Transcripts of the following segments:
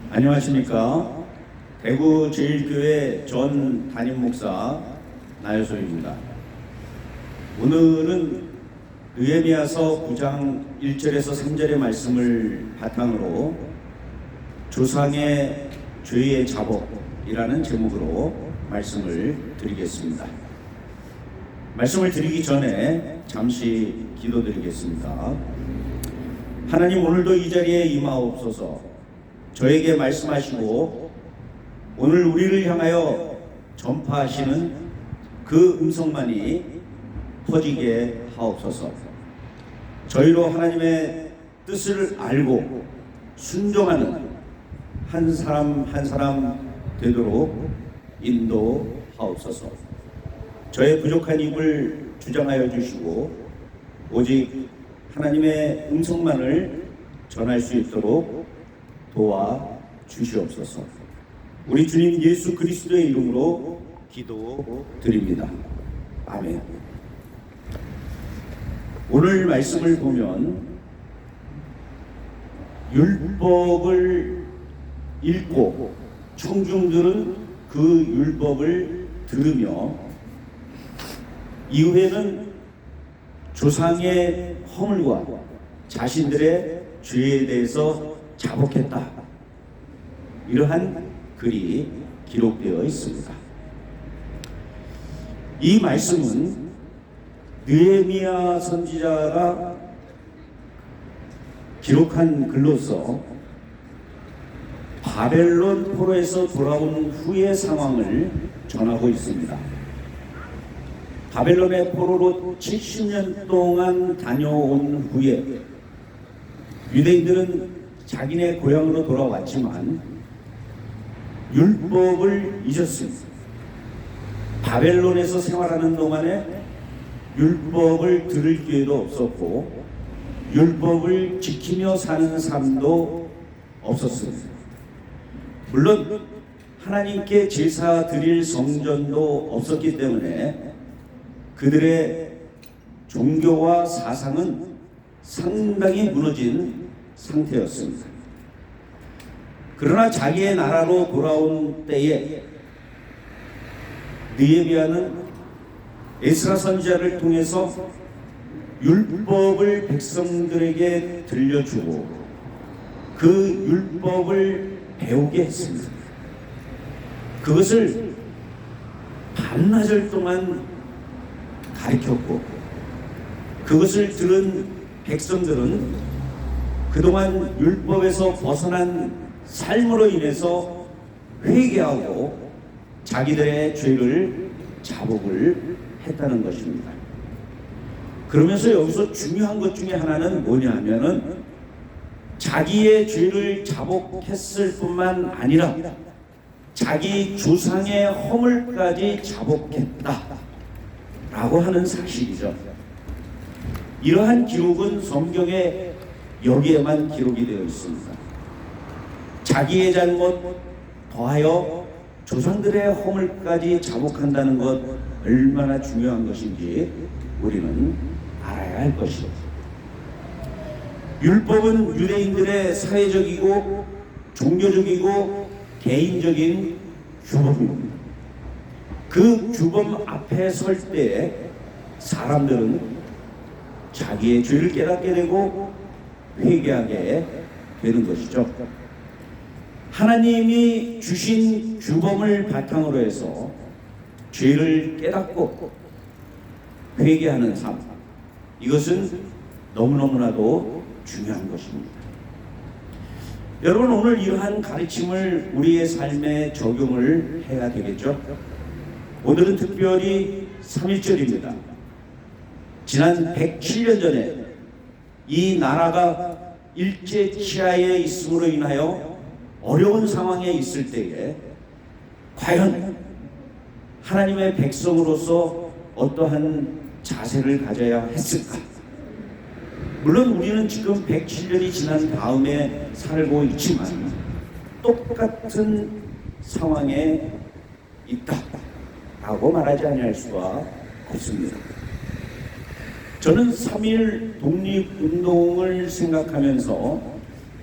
안녕하십니까. 대구 제일교회 전 담임 목사 나여솔입니다. 오늘은 느헤미야서 9장 1절에서 3절의 말씀을 바탕으로 조상의 죄의 자복이라는 제목으로 말씀을 드리겠습니다. 말씀을 드리기 전에 잠시 기도드리겠습니다. 하나님, 오늘도 이 자리에 임하옵소서. 저에게 말씀하시고 오늘 우리를 향하여 전파하시는 그 음성만이 퍼지게 하옵소서. 저희로 하나님의 뜻을 알고 순종하는 한 사람 한 사람 되도록 인도하옵소서. 저의 부족한 입을 주장하여 주시고 오직 하나님의 음성만을 전할 수 있도록 도와 주시옵소서. 우리 주님 예수 그리스도의 이름으로 기도드립니다. 아멘. 오늘 말씀을 보면 율법을 읽고 청중들은 그 율법을 들으며 이후에는 조상의 허물과 자신들의 죄에 대해서 자복했다. 이러한 글이 기록되어 있습니다. 이 말씀은 느헤미야 선지자가 기록한 글로서 바벨론 포로에서 돌아온 후의 상황을 전하고 있습니다. 바벨론의 포로로 70년 동안 다녀온 후에 유대인들은 자기네 고향으로 돌아왔지만 율법을 잊었습니다. 바벨론에서 생활하는 동안에 율법을 들을 기회도 없었고 율법을 지키며 사는 삶도 없었습니다. 물론 하나님께 제사 드릴 성전도 없었기 때문에 그들의 종교와 사상은 상당히 무너진 상태였습니다. 그러나 자기의 나라로 돌아온 때에 느헤미야는 에스라 선지자를 통해서 율법을 백성들에게 들려주고 그 율법을 배우게 했습니다. 그것을 반나절 동안 가르쳤고 그것을 들은 백성들은 그동안 율법에서 벗어난 삶으로 인해서 회개하고 자기들의 죄를 자복을 했다는 것입니다. 그러면서 여기서 중요한 것 중에 하나는 뭐냐 하면은 자기의 죄를 자복했을 뿐만 아니라 자기 조상의 허물까지 자복했다 라고 하는 사실이죠. 이러한 기록은 성경에 여기에만 기록이 되어 있습니다. 자기의 잘못 더하여 조상들의 허물까지 자복한다는 것 얼마나 중요한 것인지 우리는 알아야 할 것이죠. 율법은 유대인들의 사회적이고 종교적이고 개인적인 규범입니다. 그 규범 앞에 설 때 사람들은 자기의 죄를 깨닫게 되고 회개하게 되는 것이죠. 하나님이 주신 규범을 바탕으로 해서 죄를 깨닫고 회개하는 삶, 이것은 너무너무나도 중요한 것입니다. 여러분, 오늘 이러한 가르침을 우리의 삶에 적용을 해야 되겠죠. 오늘은 특별히 3.1절입니다. 지난 107년 전에 이 나라가 일제 치하에 있음으로 인하여 어려운 상황에 있을 때에 과연 하나님의 백성으로서 어떠한 자세를 가져야 했을까? 물론 우리는 지금 107년이 지난 다음에 살고 있지만 똑같은 상황에 있다라고 말하지 않을 수가 없습니다. 저는 3.1 독립운동을 생각하면서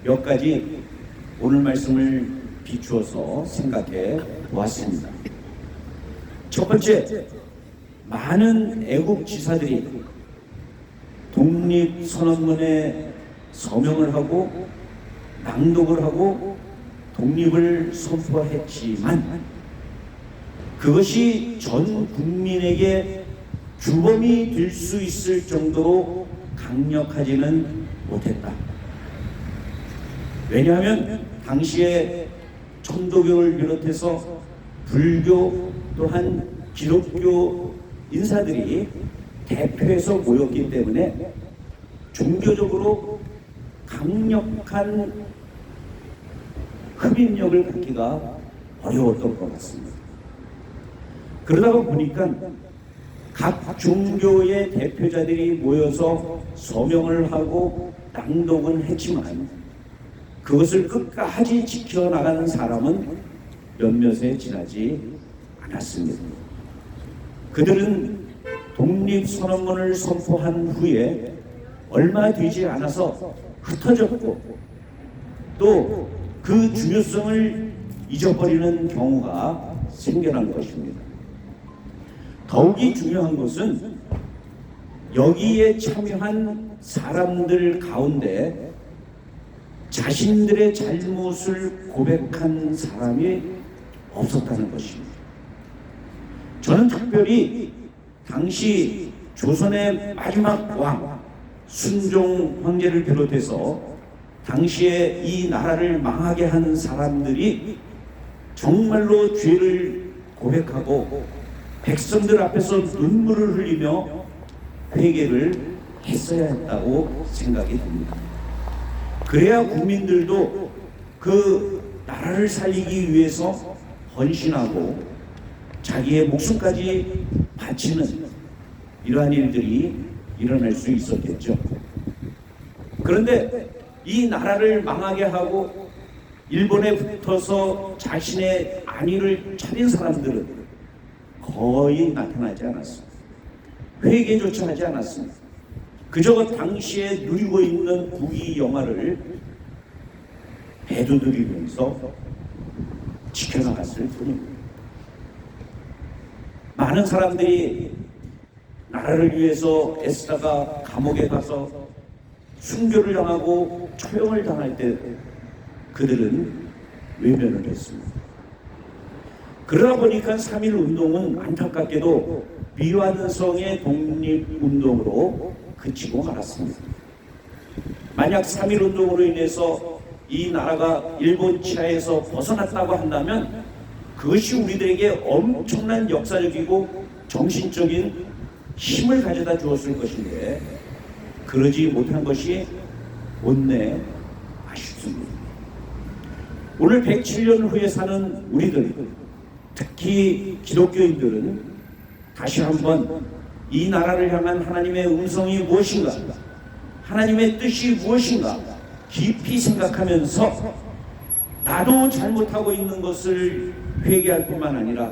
몇 가지 오늘 말씀을 비추어서 생각해 보았습니다. 첫 번째, 많은 애국 지사들이 독립선언문에 서명을 하고 낭독을 하고 독립을 선포했지만 그것이 전 국민에게 규범이 될 수 있을 정도로 강력하지는 못했다. 왜냐하면 당시에 천도교를 비롯해서 불교 또한 기독교 인사들이 대표해서 모였기 때문에 종교적으로 강력한 흡입력을 갖기가 어려웠던 것 같습니다. 그러다가 보니까 각 종교의 대표자들이 모여서 서명을 하고 낭독은 했지만 그것을 끝까지 지켜나가는 사람은 몇몇에 지나지 않았습니다. 그들은 독립선언문을 선포한 후에 얼마 되지 않아서 흩어졌고 또 그 중요성을 잊어버리는 경우가 생겨난 것입니다. 더욱이 중요한 것은 여기에 참여한 사람들 가운데 자신들의 잘못을 고백한 사람이 없었다는 것입니다. 저는 특별히 당시 조선의 마지막 왕 순종 황제를 비롯해서 당시에 이 나라를 망하게 하는 사람들이 정말로 죄를 고백하고 백성들 앞에서 눈물을 흘리며 회개를 했어야 했다고 생각이 듭니다. 그래야 국민들도 그 나라를 살리기 위해서 헌신하고 자기의 목숨까지 바치는 이러한 일들이 일어날 수 있었겠죠. 그런데 이 나라를 망하게 하고 일본에 붙어서 자신의 안위를 차린 사람들은 거의 나타나지 않았습니다. 회개조차 하지 않았습니다. 그저 당시에 누리고 있는 국위 영화를 배두드리면서 지켜나갔을 뿐입니다. 많은 사람들이 나라를 위해서 애쓰다가 감옥에 가서 순교를 당하고 처형을 당할 때 그들은 외면을 했습니다. 그러다 보니까 3.1 운동은 안타깝게도 미완성의 독립운동으로 그치고 말았습니다. 만약 3.1 운동으로 인해서 이 나라가 일본 치하에서 벗어났다고 한다면 그것이 우리들에게 엄청난 역사적이고 정신적인 힘을 가져다 주었을 것인데 그러지 못한 것이 못내 아쉽습니다. 오늘 107년 후에 사는 우리들, 특히 기독교인들은 다시 한번 이 나라를 향한 하나님의 음성이 무엇인가, 하나님의 뜻이 무엇인가 깊이 생각하면서 나도 잘못하고 있는 것을 회개할 뿐만 아니라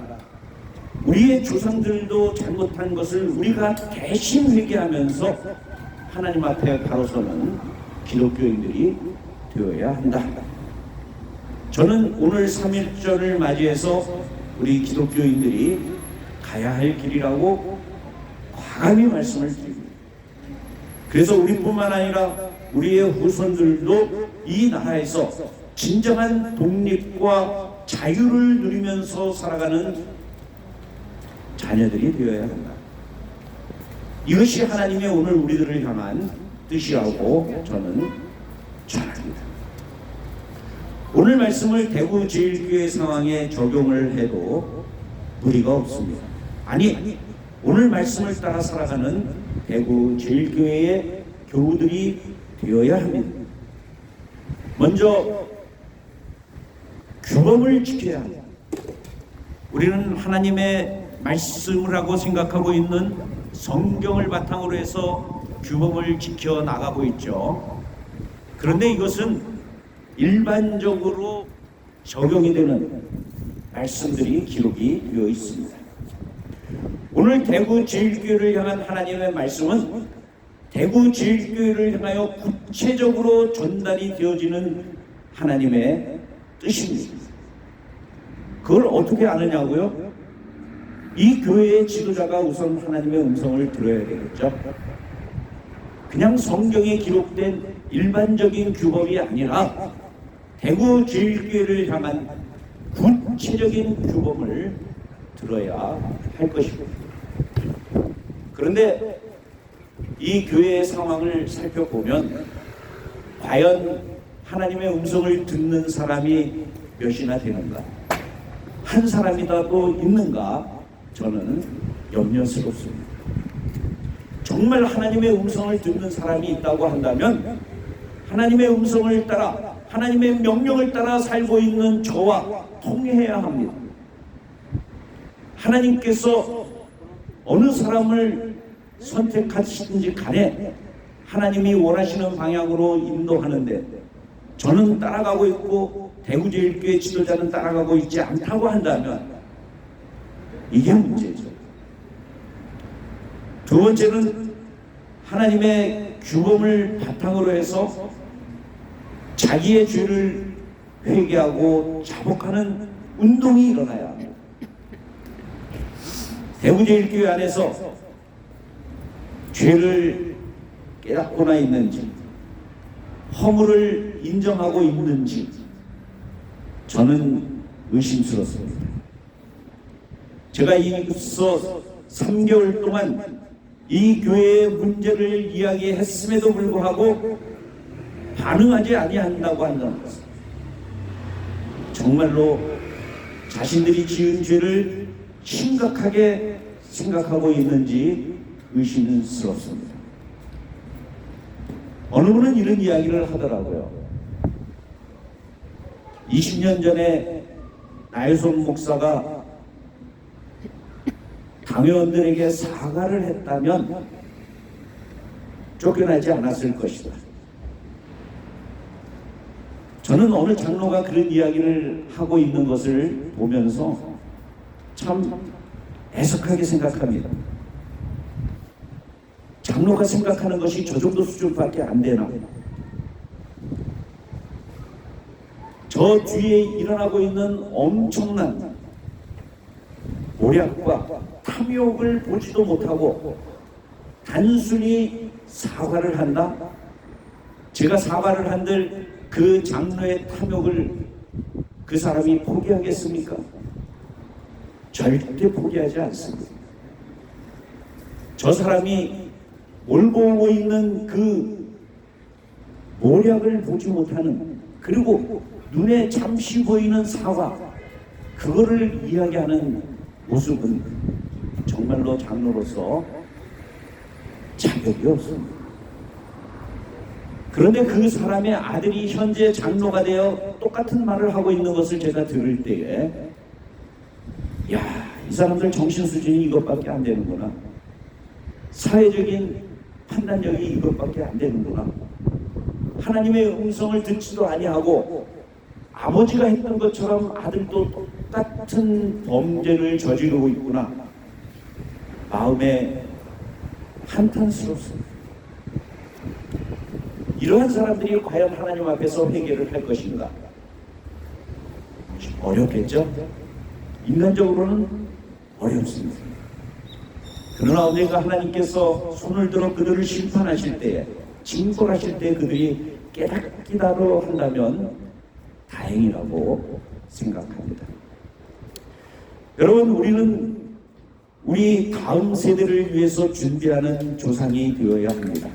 우리의 조상들도 잘못한 것을 우리가 대신 회개하면서 하나님 앞에 바로서는 기독교인들이 되어야 한다. 저는 오늘 3.1절을 맞이해서 우리 기독교인들이 가야 할 길이라고 과감히 말씀을 드립니다. 그래서 우리뿐만 아니라 우리의 후손들도 이 나라에서 진정한 독립과 자유를 누리면서 살아가는 자녀들이 되어야 한다. 이것이 하나님의 오늘 우리들을 향한 뜻이라고 저는 전합니다. 오늘 말씀을 대구 제일교회 상황에 적용을 해도 무리가 없습니다. 아니, 오늘 말씀을 따라 살아가는 대구 제일교회의 교우들이 되어야 합니다. 먼저 규범을 지켜야 합니다. 우리는 하나님의 말씀을 하고 생각하고 있는 성경을 바탕으로 해서 규범을 지켜 나가고 있죠. 그런데 이것은 일반적으로 적용이 되는 말씀들이 기록이 되어 있습니다. 오늘 대구 제일교회를 향한 하나님의 말씀은 대구 제일교회를 향하여 구체적으로 전달이 되어지는 하나님의 뜻입니다. 그걸 어떻게 아느냐고요? 이 교회의 지도자가 우선 하나님의 음성을 들어야 되겠죠. 그냥 성경에 기록된 일반적인 규범이 아니라 대구 제일교회를 향한 구체적인 규범을 들어야 할 것입니다. 그런데 이 교회의 상황을 살펴보면 과연 하나님의 음성을 듣는 사람이 몇이나 되는가? 한 사람이라도 있는가? 저는 염려스럽습니다. 정말 하나님의 음성을 듣는 사람이 있다고 한다면 하나님의 음성을 따라 하나님의 명령을 따라 살고 있는 저와 통해야 합니다. 하나님께서 어느 사람을 선택하시든지 간에 하나님이 원하시는 방향으로 인도하는데 저는 따라가고 있고 대구제일교회 지도자는 따라가고 있지 않다고 한다면 이게 문제죠. 두 번째는 하나님의 규범을 바탕으로 해서 자기의 죄를 회개하고 자복하는 운동이 일어나야 합니다. 대구제일교회 안에서 죄를 깨닫고나 있는지 허물을 인정하고 있는지 저는 의심스럽습니다. 제가 이곳서 3개월 동안 이 교회의 문제를 이야기했음에도 불구하고 반응하지 아니한다고 한다는 것은 정말로 자신들이 지은 죄를 심각하게 생각하고 있는지 의심스럽습니다. 어느 분은 이런 이야기를 하더라고요. 20년 전에 나일손 목사가 당회원들에게 사과를 했다면 쫓겨나지 않았을 것이다. 저는 어느 장로가 그런 이야기를 하고 있는 것을 보면서 참 애석하게 생각합니다. 장로가 생각하는 것이 저 정도 수준밖에 안 되나? 저 뒤에 일어나고 있는 엄청난 모략과 탐욕을 보지도 못하고 단순히 사과를 한다? 제가 사과를 한들 그 장로의 탐욕을 그 사람이 포기하겠습니까? 절대 포기하지 않습니다. 저 사람이 몰고 오고 있는 그 모략을 보지 못하는, 그리고 눈에 잠시 보이는 사과, 그거를 이야기하는 모습은 정말로 장로로서 자격이 없습니다. 그런데 그 사람의 아들이 현재 장로가 되어 똑같은 말을 하고 있는 것을 제가 들을 때에 야, 이 사람들 정신 수준이 이것밖에 안 되는구나. 사회적인 판단력이 이것밖에 안 되는구나. 하나님의 음성을 듣지도 아니하고 아버지가 했던 것처럼 아들도 똑같은 범죄를 저지르고 있구나. 마음에 한탄스럽습니다. 이러한 사람들이 과연 하나님 앞에서 회개를 할 것인가? 어렵겠죠? 인간적으로는 어렵습니다. 그러나 언젠가 하나님께서 손을 들어 그들을 심판하실 때에, 징벌하실 때 그들이 깨닫기라도 한다면 다행이라고 생각합니다. 여러분, 우리는 우리 다음 세대를 위해서 준비하는 조상이 되어야 합니다.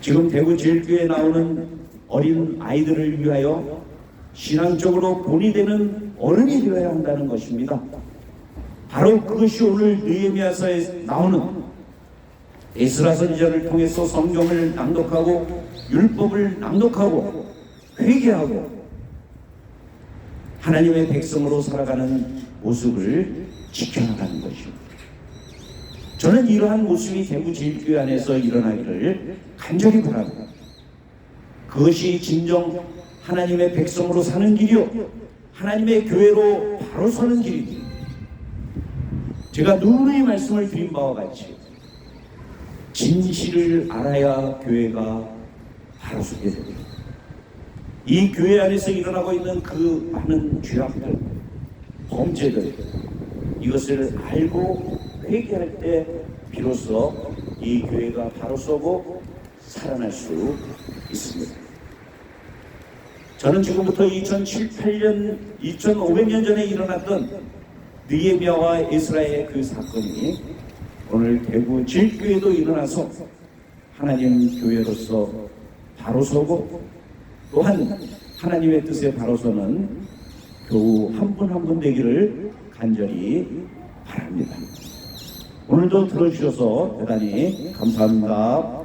지금 대구제일교회에 나오는 어린 아이들을 위하여 신앙적으로 본이 되는 어른이 되어야 한다는 것입니다. 바로 그것이 오늘 느헤미야서에 나오는 에스라 선지자를 통해서 성경을 낭독하고 율법을 낭독하고 회개하고 하나님의 백성으로 살아가는 모습을 지켜나가는 것입니다. 저는 이러한 모습이 대구제일교회 안에서 일어나기를 간절히 바랍니다. 그것이 진정 하나님의 백성으로 사는 길이요, 하나님의 교회로 바로 서는 길입니다. 제가 누누이 말씀을 드린 바와 같이 진실을 알아야 교회가 바로 서게 됩니다. 이 교회 안에서 일어나고 있는 그 많은 죄악들, 범죄들, 이것을 알고 회개할 때 비로소 이 교회가 바로 서고 살아날 수 있습니다. 저는 지금부터 2007, 8년, 2500년 전에 일어났던 느헤미야와 에스라의 그 사건이 오늘 대구 질교회도 일어나서 하나님 교회로서 바로 서고 또한 하나님의 뜻에 바로 서는 교우 한 분 한 분 되기를 간절히 바랍니다. 오늘도 들어주셔서 대단히 감사합니다.